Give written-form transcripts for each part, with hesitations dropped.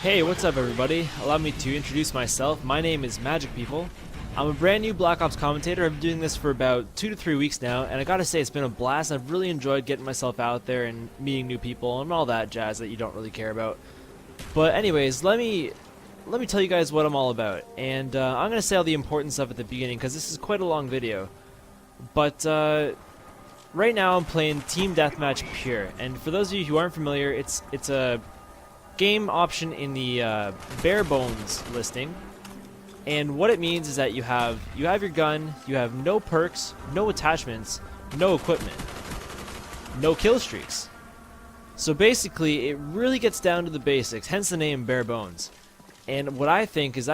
Hey, what's up everybody? Allow me to introduce myself. My name is MagicPeople. I'm a brand new Black Ops commentator. I've been doing this for about 2 to 3 weeks now, and I gotta say it's been a blast. I've really enjoyed getting myself out there and meeting new people and all that jazz that you don't really care about. But anyways, let me tell you guys what I'm all about. And I'm gonna say all the important stuff at the beginning because this is quite a long video. But right now I'm playing Team Deathmatch Pure, and for those of you who aren't familiar, it's a game option in the bare bones listing, and what it means is that you have your gun, you have no perks, no attachments, no equipment, no kill streaks. So basically, it really gets down to the basics. Hence the name bare bones. And what I think it's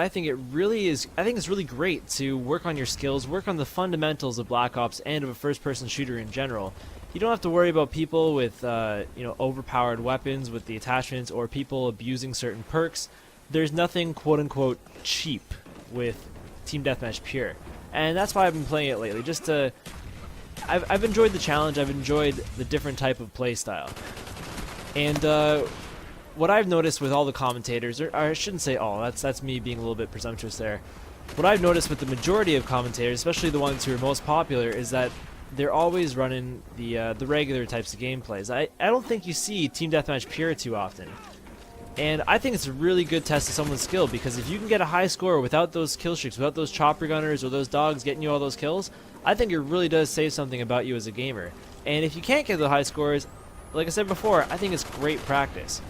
really great to work on your skills, work on the fundamentals of Black Ops and of a first-person shooter in general. You don't have to worry about people with overpowered weapons with the attachments or people abusing certain perks. There's nothing quote-unquote cheap with Team Deathmatch Pure, and that's why I've been playing it lately. I've enjoyed the challenge. I've enjoyed the different type of play style, and what I've noticed with all the commentators, or I shouldn't say all. That's me being a little bit presumptuous there. What I've noticed with the majority of commentators, especially the ones who are most popular, is that they're always running the regular types of gameplays. I don't think you see Team Deathmatch Pure too often. And I think it's a really good test of someone's skill, because if you can get a high score without those kill streaks, without those chopper gunners or those dogs getting you all those kills, I think it really does say something about you as a gamer. And if you can't get the high scores, like I said before, I think it's great practice.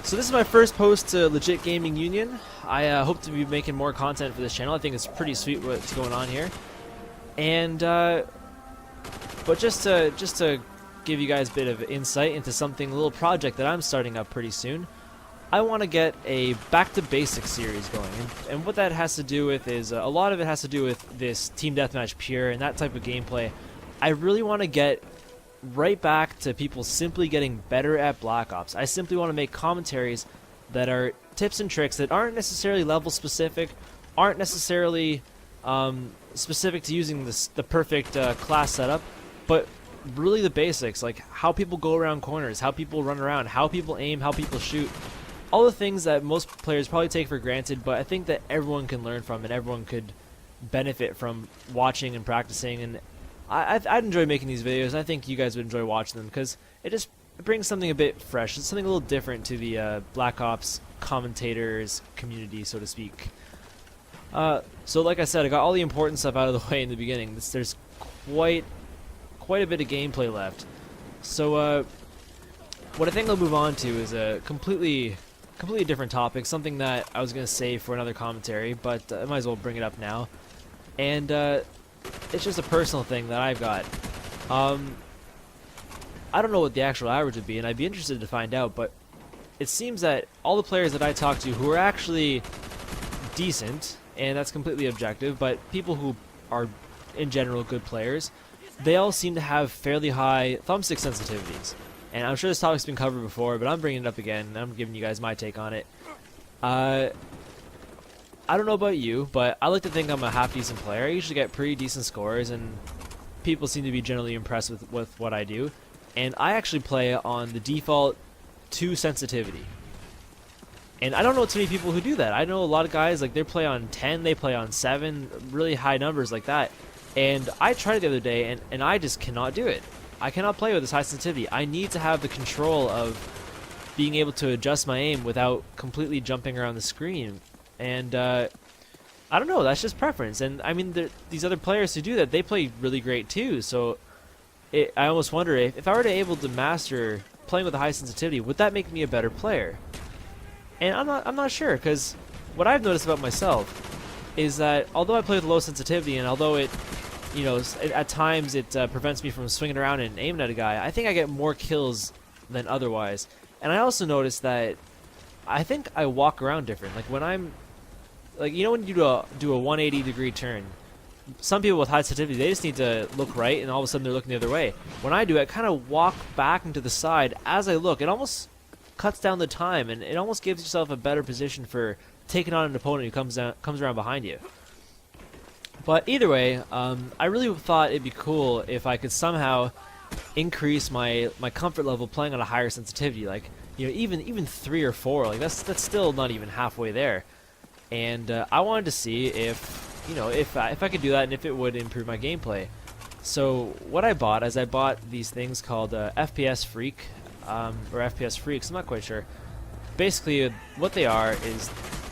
So this is my first post to Legit Gaming Union. I hope to be making more content for this channel. I think it's pretty sweet what's going on here. And but just to give you guys a bit of insight into something, a little project that I'm starting up pretty soon. I want to get a back to basics series going, and what that has to do with is a lot of it has to do with this Team Deathmatch Pure and that type of gameplay. I really want to get right back to people simply getting better at Black Ops. I simply want to make commentaries that are tips and tricks that aren't necessarily level specific, aren't necessarily specific to using the perfect class setup, but really the basics, like how people go around corners, how people run around, how people aim, how people shoot. All the things that most players probably take for granted, but I think that everyone can learn from and everyone could benefit from watching and practicing. And I'd enjoy making these videos, and I think you guys would enjoy watching them because it brings something a bit fresh. It's something a little different to the Black Ops commentators community, so to speak. So like I said, I got all the important stuff out of the way in the beginning. There's quite a bit of gameplay left. So what I think I'll move on to is a completely different topic, something that I was going to save for another commentary, but I might as well bring it up now. And it's just a personal thing that I've got. I don't know what the actual average would be, and I'd be interested to find out, but it seems that all the players that I talk to who are actually decent, and that's completely objective, but people who are in general good players, they all seem to have fairly high thumbstick sensitivities. And I'm sure this topic's been covered before, but I'm bringing it up again, and I'm giving you guys my take on it. I don't know about you, but I like to think I'm a half-decent player. I usually get pretty decent scores, and people seem to be generally impressed with what I do. And I actually play on the default 2 sensitivity. And I don't know too many people who do that. I know a lot of guys, like, they play on 10, they play on 7, really high numbers like that. And I tried it the other day, and I just cannot do it. I cannot play with this high sensitivity. I need to have the control of being able to adjust my aim without completely jumping around the screen. And I don't know, that's just preference. And I mean, these other players who do that, they play really great too. So I almost wonder if I were to able to master playing with a high sensitivity, would that make me a better player? And I'm not sure, because what I've noticed about myself is that although I play with low sensitivity, and although at times it prevents me from swinging around and aiming at a guy, I think I get more kills than otherwise. And I also noticed that I think I walk around different. Like when I'm, like, you know, when you do a 180-degree turn, some people with high sensitivity, they just need to look right, and all of a sudden they're looking the other way. When I do it, I kind of walk back into the side as I look. It almost cuts down the time, and it almost gives yourself a better position for taking on an opponent who comes around behind you. But either way, I really thought it'd be cool if I could somehow increase my comfort level playing on a higher sensitivity. Like, you know, even 3 or 4, like that's still not even halfway there. And I wanted to see if, you know, if I could do that and if it would improve my gameplay. So what I bought is I bought these things called FPS Freak or FPS Freaks. I'm not quite sure. Basically, what they are is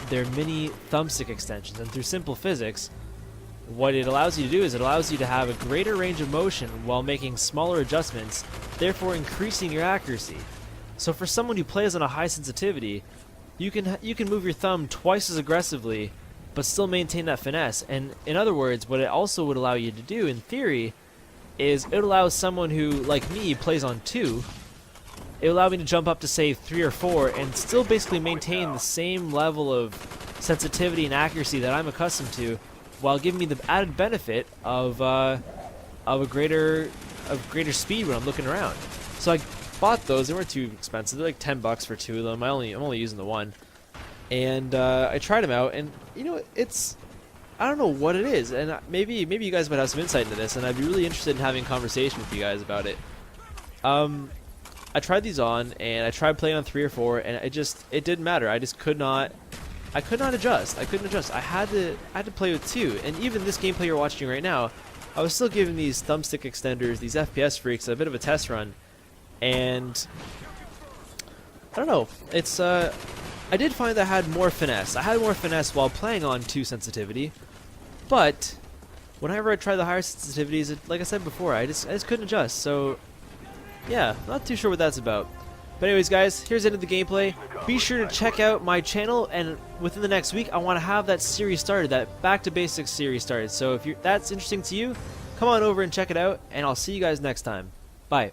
they're mini thumbstick extensions, and through simple physics, what it allows you to do is it allows you to have a greater range of motion while making smaller adjustments, therefore increasing your accuracy. So for someone who plays on a high sensitivity, you can move your thumb twice as aggressively, but still maintain that finesse. And in other words, what it also would allow you to do, in theory, is it allows someone who, like me, plays on 2. It allowed me to jump up to, say, 3 or 4 and still basically maintain the same level of sensitivity and accuracy that I'm accustomed to, while giving me the added benefit of greater speed when I'm looking around. So I bought those. They weren't too expensive. They're like $10 for 2 of them. I'm only using the one, and I tried them out, and you know, I don't know what it is, and maybe you guys might have some insight into this, and I'd be really interested in having a conversation with you guys about it. I tried these on, and I tried playing on 3 or 4, and it didn't matter. I could not adjust. I couldn't adjust. I had to play with 2, and even this gameplay you're watching right now, I was still giving these thumbstick extenders, these FPS Freaks, a bit of a test run, and I don't know. It's I did find that I had more finesse. I had more finesse while playing on 2 sensitivity, but whenever I tried the higher sensitivities, like I said before, I just couldn't adjust. So yeah, not too sure what that's about. But anyways, guys, here's the end of the gameplay. Be sure to check out my channel, and within the next week, I want to have that series started, that Back to Basics series started. So if that's interesting to you, come on over and check it out, and I'll see you guys next time. Bye.